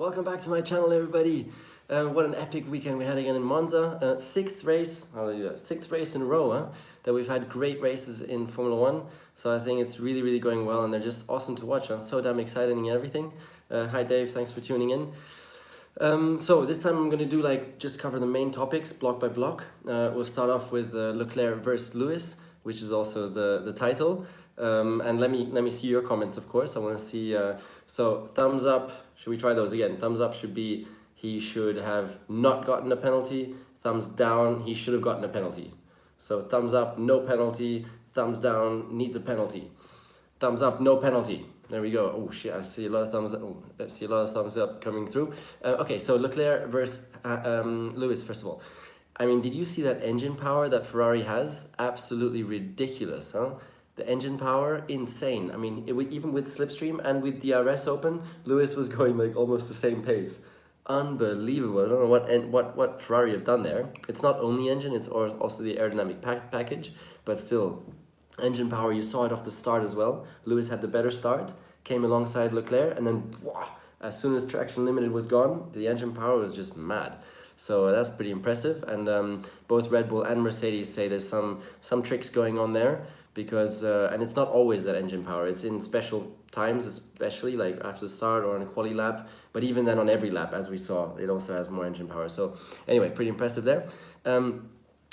Welcome back to my channel, everybody. What an epic weekend we had again in Monza. Sixth race in a row, that we've had great races in Formula One. So I think it's really going well, and they're just awesome to watch. I'm so damn excited and everything. Hi Dave, thanks for tuning in. So this time I'm going to do just cover the main topics block by block. We'll start off with Leclerc versus Lewis, which is also the title. And let me see your comments, of course. I want to see, so thumbs up, should we try those again? Thumbs up should be he should have not gotten a penalty. Thumbs down, he should have gotten a penalty. So thumbs up, no penalty. Thumbs down, needs a penalty. Thumbs up, no penalty. There we go. Oh shit, I see a lot of thumbs up. Oh, I see a lot of thumbs up coming through. Okay, so Leclerc versus Lewis, first of all. I mean, did you see that engine power that Ferrari has? Absolutely ridiculous, huh? The engine power, insane. I mean, even with slipstream and with DRS open, Lewis was going almost the same pace. Unbelievable. I don't know what Ferrari have done there. It's not only engine, it's also the aerodynamic package, but still, engine power, you saw it off the start as well. Lewis had the better start, came alongside Leclerc, and then as soon as traction limited was gone, the engine power was just mad. So that's pretty impressive, and both Red Bull and Mercedes say there's some tricks going on there, because and it's not always that engine power, it's in special times, especially like after the start or on a quali lap, but even then on every lap, as we saw, it also has more engine power. So anyway, pretty impressive there.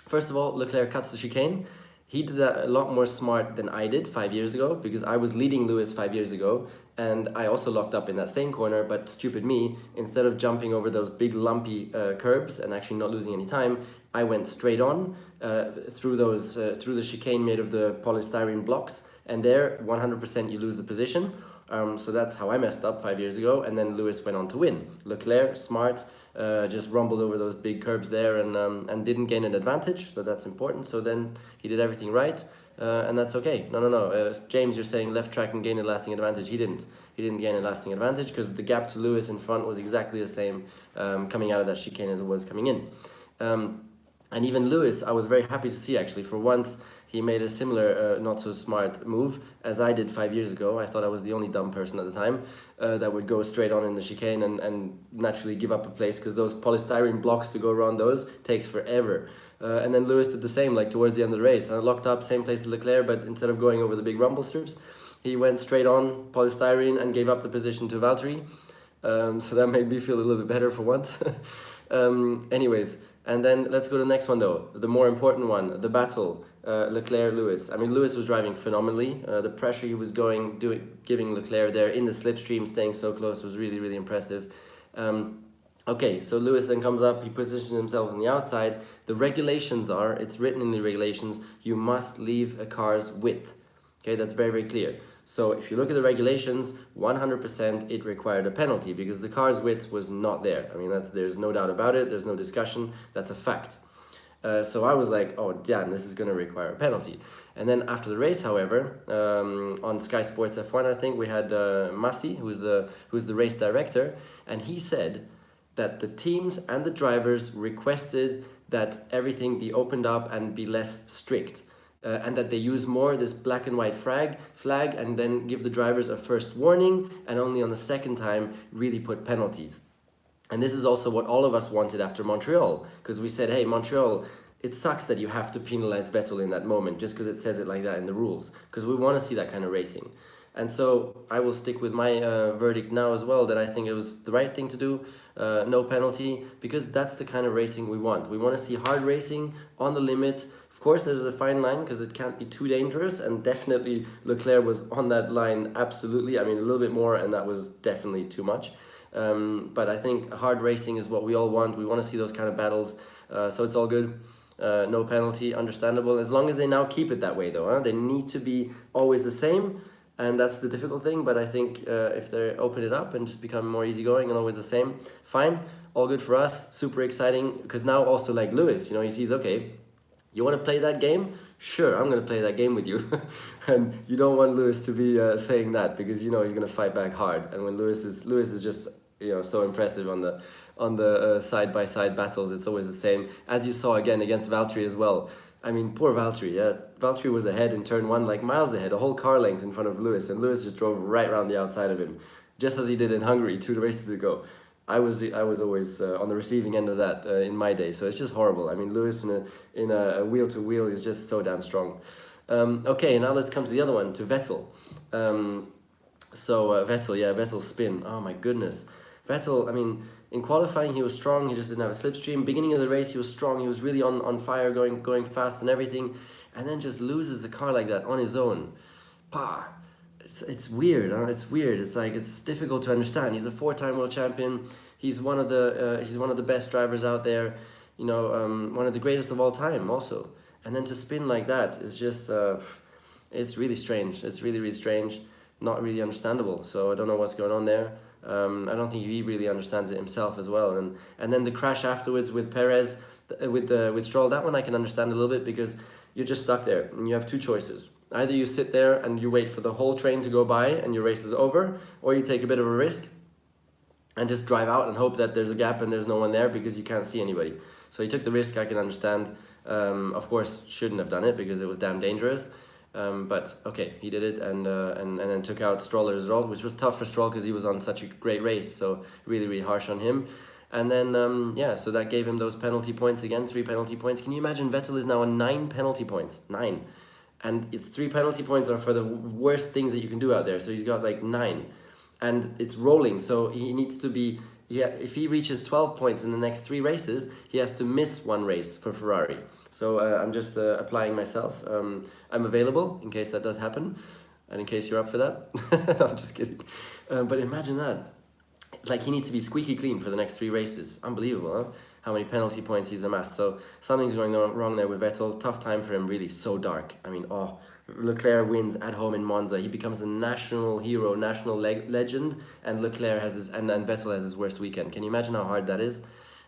First of all, Leclerc cuts the chicane. He did that a lot more smart than I did 5 years ago, because I was leading Lewis 5 years ago, and I also locked up in that same corner, but stupid me, instead of jumping over those big lumpy curbs and actually not losing any time, I went straight on through the chicane made of the polystyrene blocks, and there 100% you lose the position. So that's how I messed up 5 years ago, and then Lewis went on to win. Leclerc, smart, just rumbled over those big curbs there and didn't gain an advantage, so that's important. So then he did everything right, and that's okay. No. James, you're saying left track and gain a lasting advantage. He didn't gain a lasting advantage, because the gap to Lewis in front was exactly the same coming out of that chicane as it was coming in. And even Lewis, I was very happy to see, actually. For once, he made a similar not so smart move as I did 5 years ago. I thought I was the only dumb person at the time that would go straight on in the chicane and naturally give up a place, because those polystyrene blocks to go around those takes forever. And then Lewis did the same, towards the end of the race. I locked up, same place as Leclerc, but instead of going over the big rumble strips, he went straight on polystyrene and gave up the position to Valtteri. So that made me feel a little bit better for once. Anyways, and then let's go to the next one though, the more important one, the battle, Leclerc-Lewis. I mean, Lewis was driving phenomenally. The pressure he was giving Leclerc there in the slipstream, staying so close, was really impressive. Okay, so Lewis then comes up, he positions himself on the outside. The regulations are, it's written in the regulations, you must leave a car's width. Okay, that's very clear. So if you look at the regulations, 100% it required a penalty, because the car's width was not there. I mean, there's no doubt about it, there's no discussion, that's a fact. So I was like, oh damn, this is going to require a penalty. And then after the race, however, on Sky Sports F1, I think we had Massi, who's the race director, and he said that the teams and the drivers requested that everything be opened up and be less strict. And that they use more this black and white flag and then give the drivers a first warning, and only on the second time really put penalties. And this is also what all of us wanted after Montreal, because we said, hey, Montreal, it sucks that you have to penalize Vettel in that moment just because it says it like that in the rules, because we want to see that kind of racing. And so I will stick with my verdict now as well, that I think it was the right thing to do, no penalty, because that's the kind of racing we want. We want to see hard racing on the limit. Of course, there's a fine line, because it can't be too dangerous, and definitely Leclerc was on that line, absolutely. I mean, a little bit more, and that was definitely too much. But I think hard racing is what we all want. We want to see those kind of battles, so it's all good. No penalty, understandable. As long as they now keep it that way, though, huh? They need to be always the same, and that's the difficult thing. But I think if they open it up and just become more easygoing and always the same, fine, all good for us. Super exciting, because now also like Lewis, he sees, okay, you want to play that game? Sure, I'm going to play that game with you. And you don't want Lewis to be saying that, because he's going to fight back hard. And when Lewis is just so impressive on the side-by-side battles, it's always the same. As you saw again against Valtteri as well. I mean, poor Valtteri. Yeah, Valtteri was ahead in turn one, miles ahead, a whole car length in front of Lewis, and Lewis just drove right around the outside of him, just as he did in Hungary 2 races ago. I was always on the receiving end of that in my day. So it's just horrible. I mean, Lewis in a wheel to wheel is just so damn strong. Okay, now let's come to the other one, to Vettel. Vettel, yeah, Vettel's spin. Oh my goodness, Vettel. I mean, in qualifying he was strong. He just didn't have a slipstream. Beginning of the race he was strong. He was really on fire, going fast and everything, and then just loses the car like that on his own. Pah. It's weird. It's weird. It's like it's difficult to understand. He's a 4-time world champion. He's one of the best drivers out there. You know, one of the greatest of all time also. And then to spin like that is just it's really strange. It's really, really strange. Not really understandable. So I don't know what's going on there. I don't think he really understands it himself as well. And then the crash afterwards with Perez, with Stroll, that one I can understand a little bit, because you're just stuck there and you have two choices. Either you sit there and you wait for the whole train to go by and your race is over, or you take a bit of a risk and just drive out and hope that there's a gap and there's no one there because you can't see anybody. So he took the risk, I can understand. Of course, shouldn't have done it because it was damn dangerous. But okay, he did it and then took out Stroll as well, which was tough for Stroll because he was on such a great race. So really, really harsh on him. And then, yeah, so that gave him those penalty points again, 3 penalty points. Can you imagine Vettel is now on 9 penalty points? 9. And it's 3 penalty points are for the worst things that you can do out there. So he's got like 9. And it's rolling, so he needs to be... Yeah, if he reaches 12 points in the next 3 races, he has to miss 1 race for Ferrari. So I'm just applying myself. I'm available in case that does happen. And in case you're up for that. I'm just kidding. But imagine that. Like, he needs to be squeaky clean for the next 3 races. Unbelievable, huh? How many penalty points he's amassed. So something's going wrong there with Vettel. Tough time for him, really. So dark. I mean, Leclerc wins at home in Monza. He becomes a national hero, national legend, and Leclerc has his and Vettel has his worst weekend. Can you imagine how hard that is?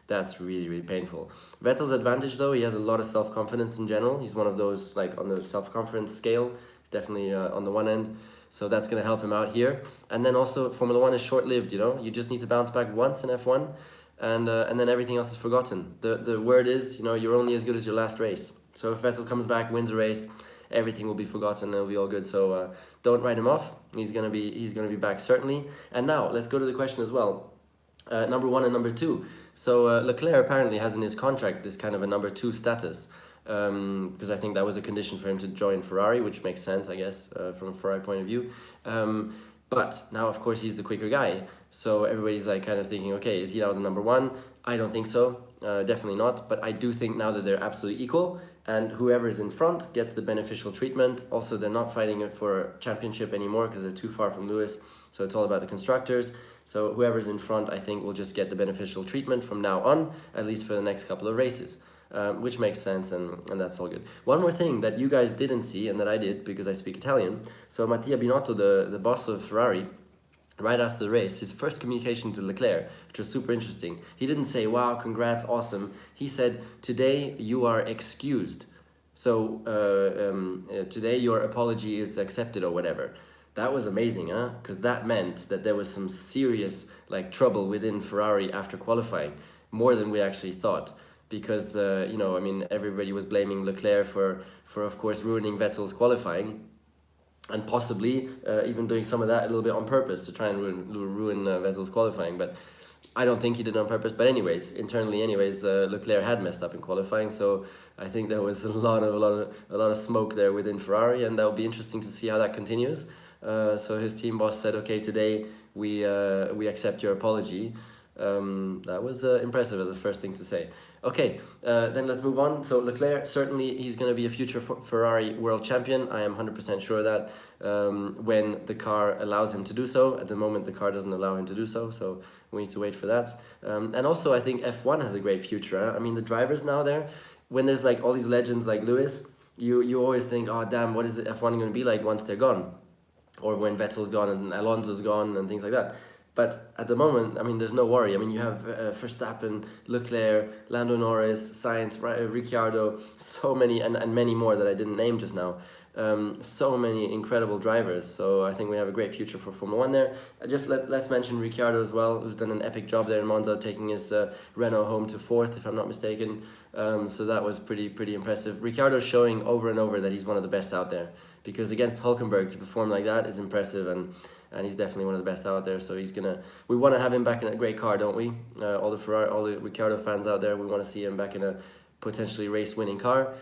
That's really, really painful. Vettel's advantage, though, he has a lot of self-confidence in general. He's one of those, like, on the self-confidence scale. He's definitely on the one end. So that's going to help him out here. And then also, Formula 1 is short-lived, you know? You just need to bounce back once in F1, and then everything else is forgotten. The word is, you know, you're only as good as your last race. So if Vettel comes back, wins a race, everything will be forgotten and it'll be all good. So don't write him off. He's gonna be back certainly. And now let's go to the question as well. Number 1 and number 2. So Leclerc apparently has in his contract this kind of a number 2 status, because I think that was a condition for him to join Ferrari, which makes sense, I guess, from a Ferrari point of view. But now, of course, he's the quicker guy. So everybody's like kind of thinking, okay, is he now the number 1? I don't think so. Definitely not. But I do think now that they're absolutely equal, and whoever's in front gets the beneficial treatment. Also, they're not fighting it for a championship anymore because they're too far from Lewis. So it's all about the constructors. So whoever's in front, I think, will just get the beneficial treatment from now on, at least for the next couple of races. Which makes sense, and that's all good. One more thing that you guys didn't see, and that I did because I speak Italian. So Mattia Binotto, the boss of Ferrari, right after the race, his first communication to Leclerc, which was super interesting. He didn't say, wow, congrats, awesome. He said, today you are excused. So today your apology is accepted or whatever. That was amazing, huh? Because that meant that there was some serious trouble within Ferrari after qualifying, more than we actually thought. Because, you know, I mean, everybody was blaming Leclerc for of course, ruining Vettel's qualifying. And possibly even doing some of that a little bit on purpose to try and ruin Vettel's qualifying. But I don't think he did it on purpose. But anyways, internally Leclerc had messed up in qualifying. So I think there was a lot of smoke there within Ferrari. And that will be interesting to see how that continues. So his team boss said, okay, today we accept your apology. That was impressive as the first thing to say. Okay, then let's move on. So Leclerc, certainly he's going to be a future Ferrari world champion. I am 100% sure of that, when the car allows him to do so. At the moment, the car doesn't allow him to do so, so we need to wait for that. And also, I think F1 has a great future. Huh? I mean, the drivers now there, when there's all these legends like Lewis, you always think, oh, damn, what is F1 going to be like once they're gone? Or when Vettel's gone and Alonso's gone and things like that. But at the moment, I mean, there's no worry. I mean, you have Verstappen, Leclerc, Lando Norris, Sainz, Ricciardo, so many, and many more that I didn't name just now. So many incredible drivers. So I think we have a great future for Formula 1 there. Let's mention Ricciardo as well, who's done an epic job there in Monza, taking his Renault home to 4th, if I'm not mistaken. So that was pretty impressive. Ricciardo's showing over and over that he's one of the best out there. Because against Hülkenberg to perform like that is impressive, and he's definitely one of the best out there. So we want to have him back in a great car, don't we? All the Ricciardo fans out there, we want to see him back in a potentially race-winning car.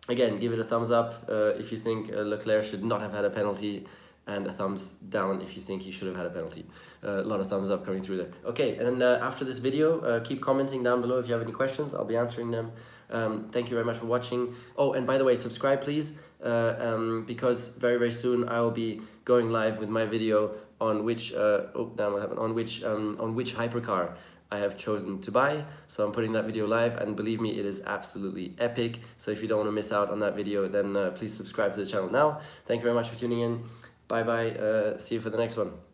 Again, give it a thumbs up if you think Leclerc should not have had a penalty, and a thumbs down if you think he should have had a penalty. A lot of thumbs up coming through there. Okay, and after this video, keep commenting down below if you have any questions. I'll be answering them. Thank you very much for watching. Oh, and by the way, subscribe please, because very, very soon I will be going live with my video on which on which hypercar I have chosen to buy. So I'm putting that video live, and believe me, it is absolutely epic. So if you don't want to miss out on that video, then please subscribe to the channel now. Thank you very much for tuning in. Bye bye. See you for the next one.